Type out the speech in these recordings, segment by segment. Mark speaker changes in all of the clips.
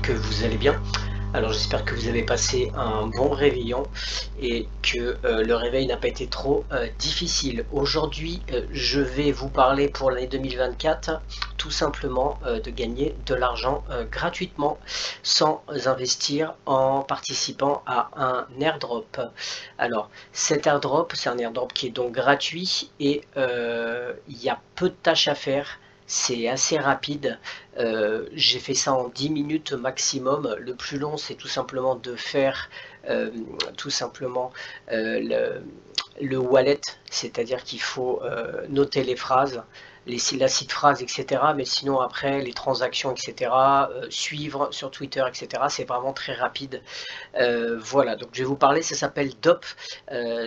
Speaker 1: que vous allez bien. Alors j'espère que vous avez passé un bon réveillon et que le réveil n'a pas été trop difficile. Aujourd'hui, je vais vous parler pour l'année 2024 tout simplement de gagner de l'argent gratuitement sans investir en participant à un airdrop. Alors cet airdrop, c'est un airdrop qui est donc gratuit et il y a peu de tâches à faire. C'est assez rapide, j'ai fait ça en 10 minutes maximum. Le plus long, c'est tout simplement de faire tout simplement le wallet, c'est-à-dire qu'il faut noter les phrases, la seed phrase, etc. Mais sinon après, les transactions, etc., suivre sur Twitter, etc., c'est vraiment très rapide. Voilà, donc je vais vous parler, ça s'appelle DOP,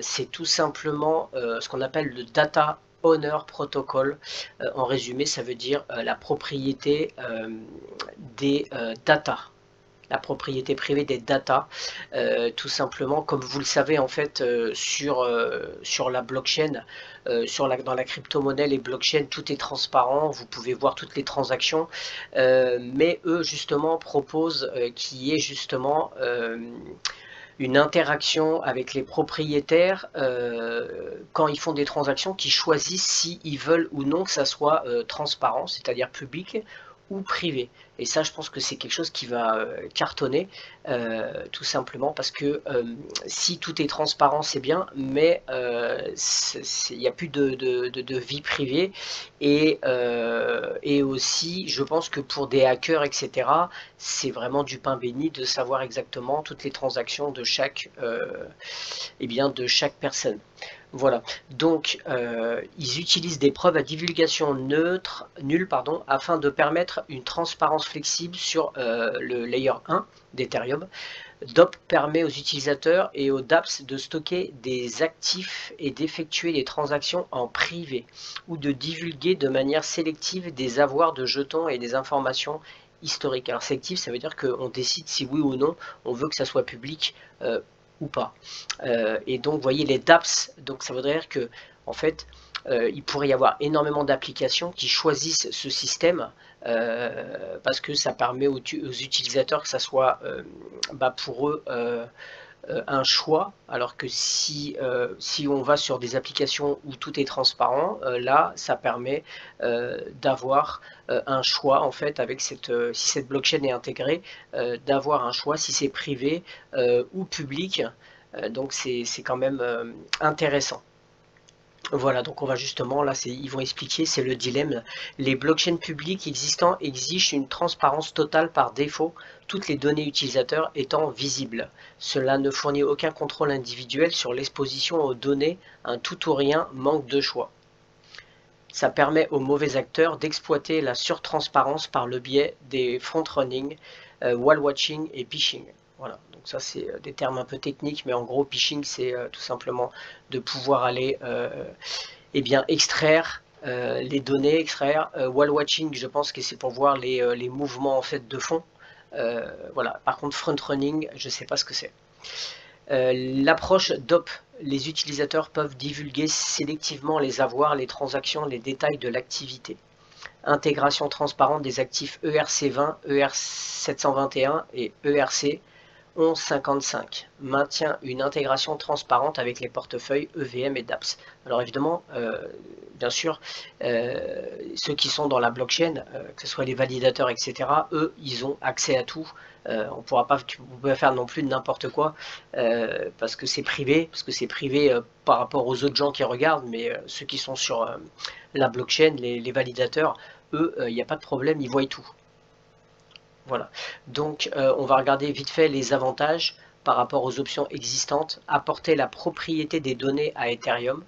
Speaker 1: c'est tout simplement ce qu'on appelle le Data Owner Protocol. En résumé, ça veut dire la propriété des data, la propriété privée des data, tout simplement. Comme vous le savez, en fait, sur la blockchain, dans la crypto-monnaie, les blockchains, tout est transparent, vous pouvez voir toutes les transactions, mais eux, justement, proposent qu'il y ait justement une interaction avec les propriétaires quand ils font des transactions, qui choisissent s'ils veulent ou non que ça soit transparent, c'est-à-dire public ou privé. Et ça, je pense que c'est quelque chose qui va cartonner, tout simplement parce que si tout est transparent, c'est bien, mais il n'y a plus de vie privée. Et aussi, je pense que pour des hackers, etc., c'est vraiment du pain béni de savoir exactement toutes les transactions de chaque personne. Voilà, donc ils utilisent des preuves à divulgation nulle afin de permettre une transparence flexible sur le layer 1 d'Ethereum. DOP permet aux utilisateurs et aux dApps de stocker des actifs et d'effectuer des transactions en privé ou de divulguer de manière sélective des avoirs de jetons et des informations historiques. Alors sélectif, ça veut dire qu'on décide si oui ou non on veut que ça soit public ou pas. Et donc, vous voyez, les dApps, donc ça voudrait dire que, en fait, il pourrait y avoir énormément d'applications qui choisissent ce système parce que ça permet aux utilisateurs que ça soit pour eux un choix, alors que si on va sur des applications où tout est transparent, là ça permet d'avoir un choix, en fait, avec si cette blockchain est intégrée, d'avoir un choix si c'est privé ou public. Donc c'est quand même intéressant. Voilà, donc on va justement, là ils vont expliquer, c'est le dilemme. Les blockchains publiques existants exigent une transparence totale par défaut, toutes les données utilisateurs étant visibles. Cela ne fournit aucun contrôle individuel sur l'exposition aux données, un tout ou rien manque de choix. Ça permet aux mauvais acteurs d'exploiter la surtransparence par le biais des front-running, wall watching et phishing. Voilà, donc ça c'est des termes un peu techniques, mais en gros phishing c'est tout simplement de pouvoir aller extraire les données, wall watching, je pense que c'est pour voir les mouvements en fait de fond. Voilà, par contre front running, je ne sais pas ce que c'est. L'approche DOP, les utilisateurs peuvent divulguer sélectivement les avoirs, les transactions, les détails de l'activité. Intégration transparente des actifs ERC20, ERC721 et ERC 1155. Maintient une intégration transparente avec les portefeuilles EVM et dApps. Alors évidemment, bien sûr, ceux qui sont dans la blockchain, que ce soit les validateurs, etc., eux, ils ont accès à tout. On pourra pas, vous pouvez faire non plus n'importe quoi parce que c'est privé, par rapport aux autres gens qui regardent, mais ceux qui sont sur la blockchain, les validateurs, eux, il n'y a pas de problème, ils voient tout. Voilà, donc on va regarder vite fait les avantages par rapport aux options existantes. Apporter la propriété des données à Ethereum.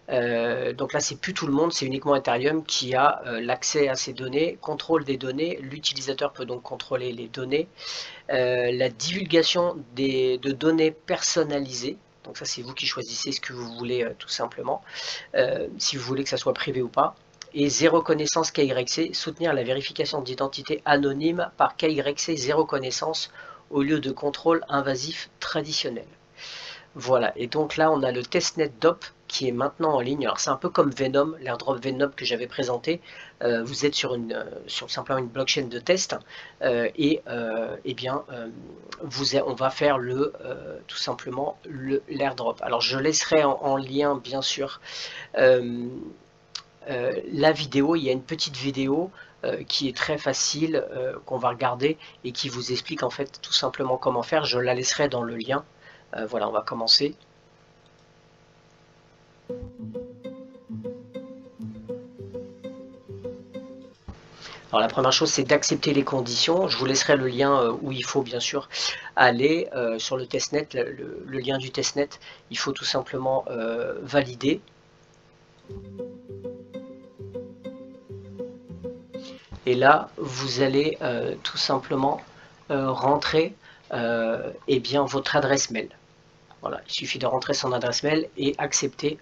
Speaker 1: Donc là, c'est plus tout le monde, c'est uniquement Ethereum qui a l'accès à ces données. Contrôle des données, l'utilisateur peut donc contrôler les données. La divulgation de données personnalisées. Donc ça, c'est vous qui choisissez ce que vous voulez tout simplement, si vous voulez que ça soit privé ou pas. Et zéro connaissance KYC, soutenir la vérification d'identité anonyme par KYC zéro connaissance au lieu de contrôle invasif traditionnel. Voilà, et donc là on a le testnet DOP qui est maintenant en ligne. Alors c'est un peu comme Venom, l'airdrop Venom que j'avais présenté. Vous êtes sur simplement une blockchain de test et bien on va faire tout simplement l'airdrop. Alors je laisserai en lien bien sûr la vidéo. Il y a une petite vidéo qui est très facile qu'on va regarder et qui vous explique en fait tout simplement comment faire. Je la laisserai dans le lien. Voilà, on va commencer. Alors la première chose, c'est d'accepter les conditions. Je vous laisserai le lien où il faut bien sûr aller sur le testnet, le lien du testnet. Il faut tout simplement valider. Et là, vous allez tout simplement rentrer eh bien, votre adresse mail. Voilà, il suffit de rentrer son adresse mail et accepter.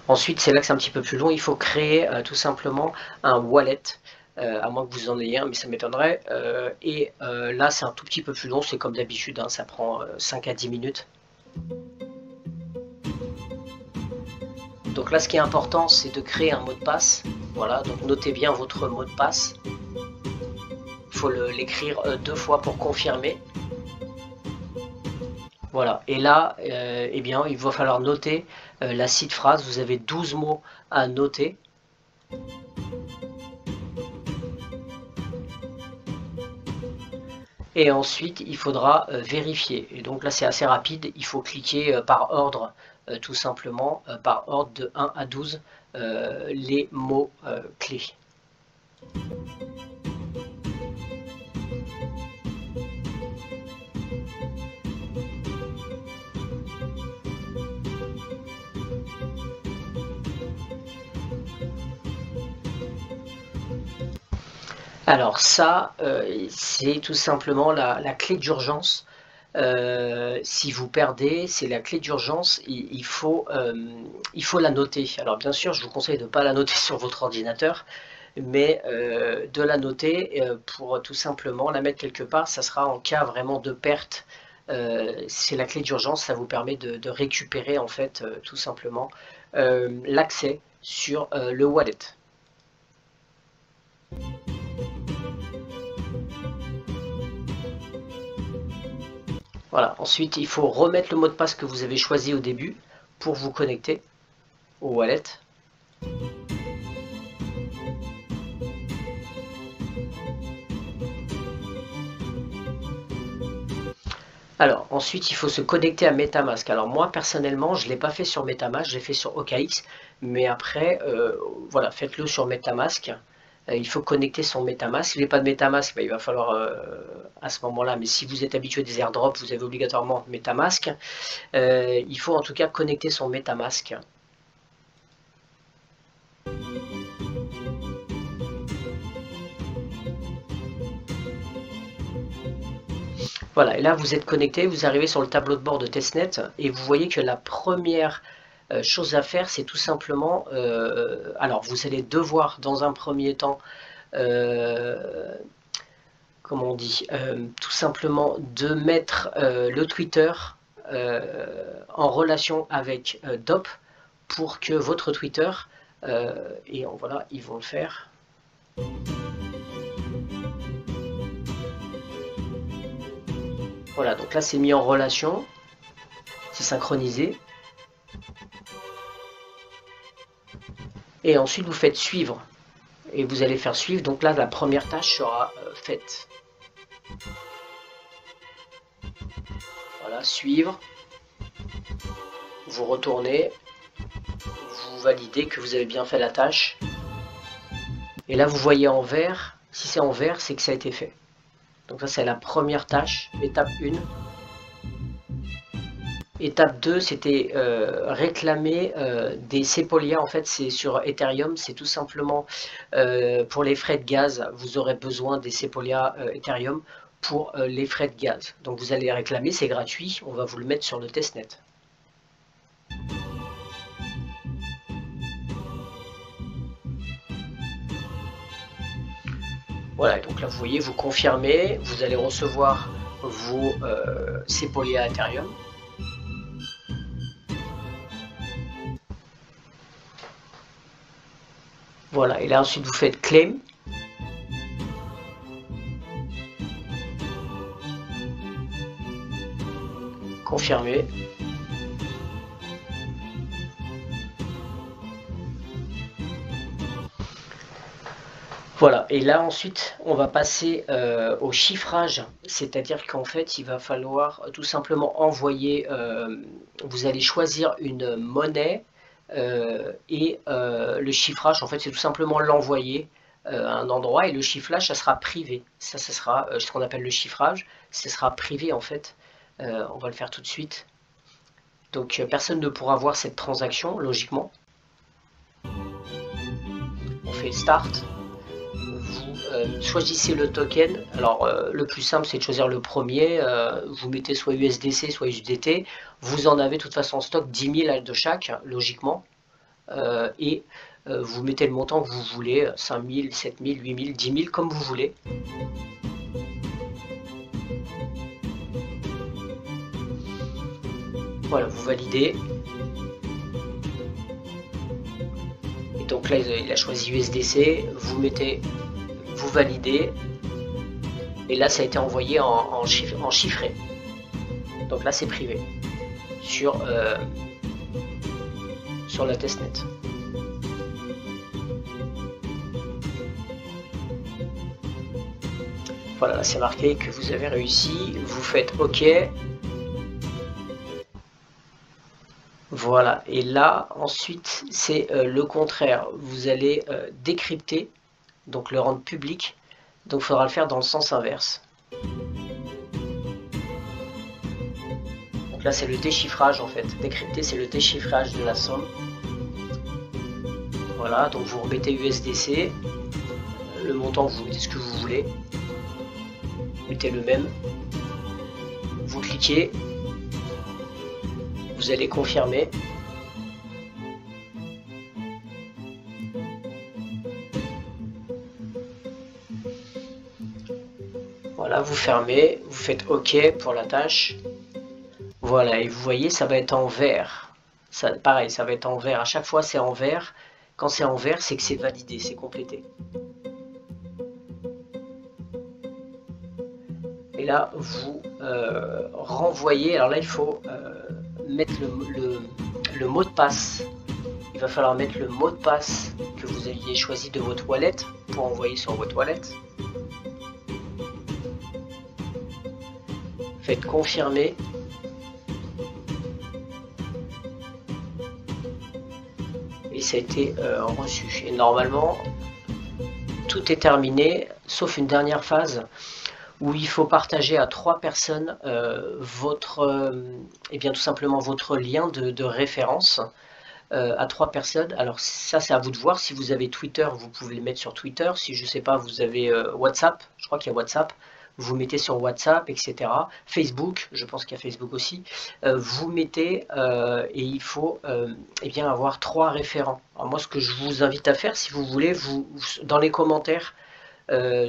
Speaker 1: Ensuite, c'est là que c'est un petit peu plus long, il faut créer tout simplement un wallet, à moins que vous en ayez un, mais ça m'étonnerait. Là, c'est un tout petit peu plus long, c'est comme d'habitude, hein, ça prend 5 à 10 minutes. Donc là, ce qui est important, c'est de créer un mot de passe. Voilà, donc notez bien votre mot de passe. Il faut l'écrire 2 fois pour confirmer. Voilà, et là, eh bien, il va falloir noter la seed phrase. Vous avez 12 mots à noter. Et ensuite, il faudra vérifier. Et donc là, c'est assez rapide. Il faut cliquer par ordre, tout simplement, par ordre de 1 à 12, les mots clés. Alors ça, c'est tout simplement la clé d'urgence. Si vous perdez, c'est la clé d'urgence, il faut la noter. Alors bien sûr, je vous conseille de ne pas la noter sur votre ordinateur, mais de la noter pour tout simplement la mettre quelque part. Ça sera en cas vraiment de perte. C'est la clé d'urgence, ça vous permet de récupérer en fait tout simplement l'accès sur le wallet. Voilà, ensuite il faut remettre le mot de passe que vous avez choisi au début pour vous connecter au wallet. Alors ensuite il faut se connecter à MetaMask. Alors moi personnellement je ne l'ai pas fait sur MetaMask, je l'ai fait sur OKX, mais après voilà, faites-le sur MetaMask. Il faut connecter son MetaMask. S'il n'est pas de MetaMask, il va falloir à ce moment-là, mais si vous êtes habitué des airdrops, vous avez obligatoirement MetaMask. Il faut en tout cas connecter son MetaMask. Voilà, et là vous êtes connecté, vous arrivez sur le tableau de bord de testnet et vous voyez que la première chose à faire, c'est tout simplement, alors vous allez devoir dans un premier temps, comment on dit, tout simplement de mettre le Twitter en relation avec DOP pour que votre Twitter, et voilà, ils vont le faire. Voilà, donc là c'est mis en relation, c'est synchronisé. Et ensuite vous faites suivre. Et vous allez faire suivre, donc là la première tâche sera faite. Voilà, suivre. Vous retournez, vous validez que vous avez bien fait la tâche. Et là vous voyez en vert, si c'est en vert, c'est que ça a été fait. Donc ça c'est la première tâche, étape 1. Étape 2, c'était réclamer des Sepolia. En fait, c'est sur Ethereum, c'est tout simplement pour les frais de gaz. Vous aurez besoin des Sepolia Ethereum pour les frais de gaz. Donc vous allez les réclamer, c'est gratuit. On va vous le mettre sur le testnet. Voilà, donc là vous voyez, vous confirmez, vous allez recevoir vos Sepolia Ethereum. Voilà, et là ensuite vous faites claim. Confirmer. Voilà, et là ensuite on va passer au chiffrage, c'est-à-dire qu'en fait il va falloir tout simplement envoyer, vous allez choisir une monnaie et le chiffrage en fait c'est tout simplement l'envoyer à un endroit, et le chiffrage ça sera privé, ça sera ce qu'on appelle le chiffrage, ce sera privé en fait. On va le faire tout de suite, donc personne ne pourra voir cette transaction logiquement. On fait start. Choisissez le token. Alors le plus simple c'est de choisir le premier, vous mettez soit USDC soit USDT, vous en avez de toute façon en stock 10 000 de chaque logiquement, et vous mettez le montant que vous voulez, 5 000, 7 000, 8 000, 10 000 comme vous voulez. Voilà, vous validez. Et donc là il a choisi USDC, vous mettez, vous validez, et là ça a été envoyé en chiffré. Donc là c'est privé sur la testnet. Voilà, là c'est marqué que vous avez réussi, vous faites OK. Voilà, et là ensuite c'est le contraire, vous allez décrypter, donc le rendre public, donc il faudra le faire dans le sens inverse. Donc là c'est le déchiffrage en fait, décrypter c'est le déchiffrage de la somme. Voilà, donc vous remettez USDC, le montant vous mettez ce que vous voulez, mettez le même, vous cliquez, vous allez confirmer. Voilà, vous fermez, vous faites OK pour la tâche. Voilà, et vous voyez, ça va être en vert. Ça, pareil, ça va être en vert. À chaque fois, c'est en vert. Quand c'est en vert, c'est que c'est validé, c'est complété. Et là, vous renvoyez. Alors là, il faut mettre le mot de passe. Il va falloir mettre le mot de passe que vous aviez choisi de votre wallet pour envoyer sur votre wallet. Faites confirmer. Et ça a été reçu. Et normalement, tout est terminé, sauf une dernière phase où il faut partager à 3 personnes et bien tout simplement votre lien de référence à 3 personnes. Alors ça c'est à vous de voir, si vous avez Twitter vous pouvez le mettre sur Twitter, si je sais pas vous avez WhatsApp, je crois qu'il y a WhatsApp, vous mettez sur WhatsApp, etc. Facebook, je pense qu'il y a Facebook aussi, vous mettez et il faut eh bien avoir 3 référents. Alors moi ce que je vous invite à faire, si vous voulez, vous dans les commentaires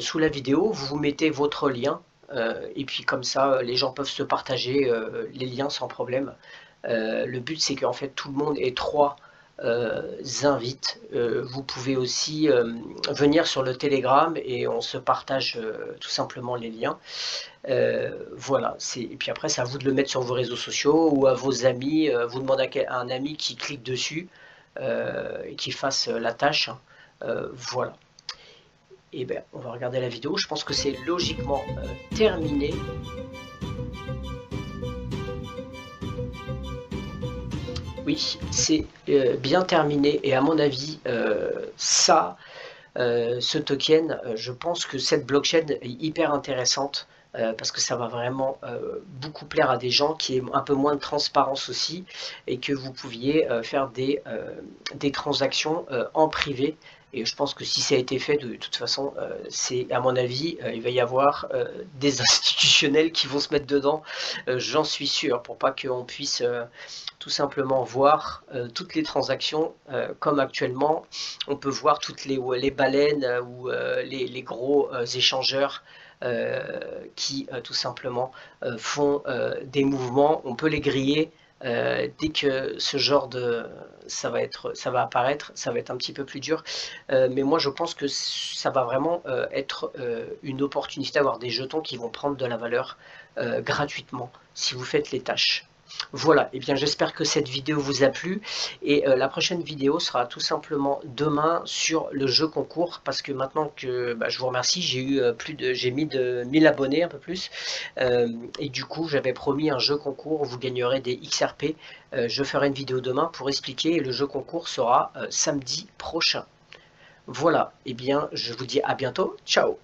Speaker 1: sous la vidéo, vous mettez votre lien et puis comme ça les gens peuvent se partager les liens sans problème. Le but c'est qu'en fait tout le monde ait 3 invites. Vous pouvez aussi venir sur le Telegram et on se partage tout simplement les liens. Voilà, et puis après c'est à vous de le mettre sur vos réseaux sociaux ou à vos amis. Vous demandez à un ami qui clique dessus et qui fasse la tâche. Voilà. Et bien on va regarder la vidéo. Je pense que c'est logiquement terminé. Oui, c'est bien terminé, et à mon avis, ce token, je pense que cette blockchain est hyper intéressante parce que ça va vraiment beaucoup plaire à des gens, qui aient un peu moins de transparence aussi, et que vous pouviez faire des transactions en privé Et je pense que si ça a été fait, de toute façon, c'est à mon avis, il va y avoir des institutionnels qui vont se mettre dedans, j'en suis sûr, pour pas qu'on puisse tout simplement voir toutes les transactions comme actuellement on peut voir toutes les baleines ou les gros échangeurs qui tout simplement font des mouvements. On peut les griller dès que ce genre de ça va apparaître, ça va être un petit peu plus dur, mais moi je pense que ça va vraiment être une opportunité d'avoir des jetons qui vont prendre de la valeur gratuitement si vous faites les tâches. Voilà, et bien j'espère que cette vidéo vous a plu, et la prochaine vidéo sera tout simplement demain sur le jeu concours, parce que maintenant que je vous remercie, j'ai mis de 1000 abonnés, un peu plus, et du coup j'avais promis un jeu concours où vous gagnerez des XRP. Je ferai une vidéo demain pour expliquer, et le jeu concours sera samedi prochain. Voilà, et bien je vous dis à bientôt, ciao.